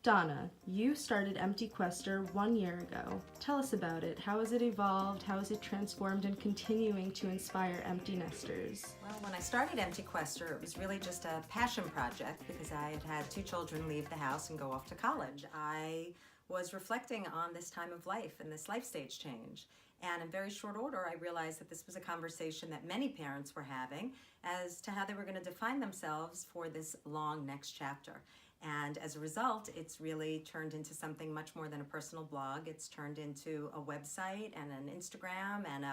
Donna, you started Empty Quester 1 year ago. Tell us about it. How has it evolved? How has it transformed and continuing to inspire empty nesters? Well, when I started Empty Quester, it was really just a passion project because I had had 2 children leave the house and go off to college. I was reflecting on this time of life and this life stage change. And in very short order, I realized that this was a conversation that many parents were having as to how they were going to define themselves for this long next chapter. And as a result, it's really turned into something much more than a personal blog. It's turned into a website and an Instagram and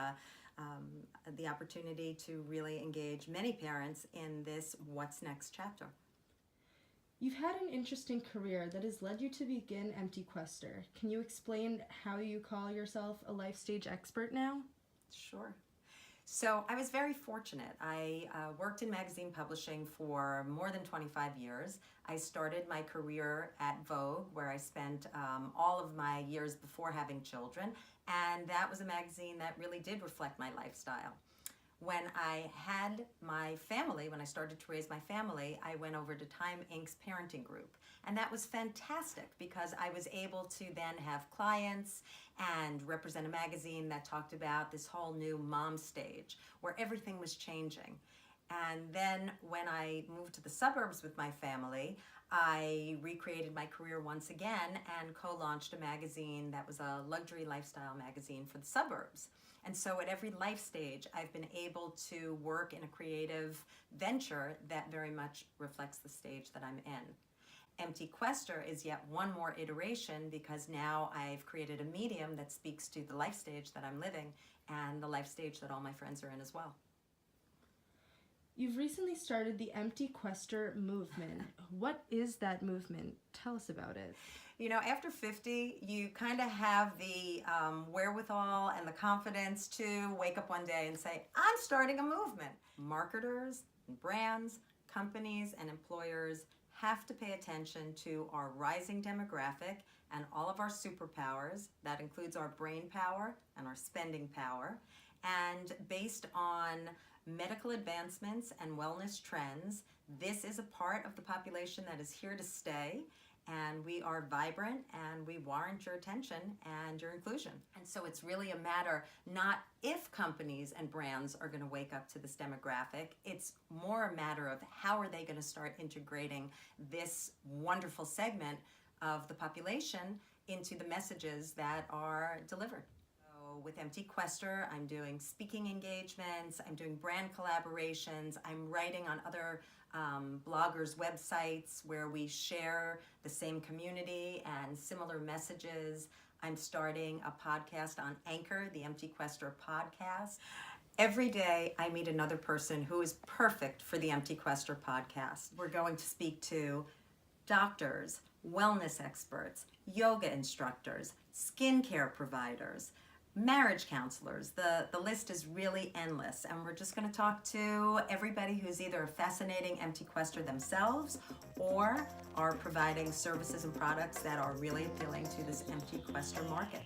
the opportunity to really engage many parents in this what's next chapter. You've had an interesting career that has led you to begin Empty Quester. Can you explain how you call yourself a life stage expert now? Sure. So I was very fortunate. I worked in magazine publishing for more than 25 years. I started my career at Vogue, where I spent all of my years before having children, and that was a magazine that really did reflect my lifestyle. When I had my family, when I started to raise my family, I went over to Time Inc.'s parenting group. And that was fantastic because I was able to then have clients and represent a magazine that talked about this whole new mom stage where everything was changing. And then when I moved to the suburbs with my family, I recreated my career once again and co-launched a magazine that was a luxury lifestyle magazine for the suburbs. And so at every life stage, I've been able to work in a creative venture that very much reflects the stage that I'm in. Empty Quester is yet one more iteration because now I've created a medium that speaks to the life stage that I'm living and the life stage that all my friends are in as well. You've recently started the Empty Quester movement. What is that movement? Tell us about it. You know, after 50, you kind of have the wherewithal and the confidence to wake up one day and say, I'm starting a movement. Marketers, brands, companies, and employers have to pay attention to our rising demographic and all of our superpowers. That includes our brain power and our spending power. And based on medical advancements and wellness trends, this is a part of the population that is here to stay, and we are vibrant and we warrant your attention and your inclusion. And so it's really a matter not if companies and brands are going to wake up to this demographic, it's more a matter of how are they going to start integrating this wonderful segment of the population into the messages that are delivered. With Empty Quester, I'm doing speaking engagements, I'm doing brand collaborations, I'm writing on other bloggers' websites where we share the same community and similar messages. I'm starting a podcast on Anchor, the Empty Quester podcast. Every day I meet another person who is perfect for the Empty Quester podcast. We're going to speak to doctors, wellness experts, yoga instructors, skincare providers, marriage counselors. The list is really endless, and we're just going to talk to everybody who's either a fascinating Empty Quester themselves or are providing services and products that are really appealing to this Empty Quester market.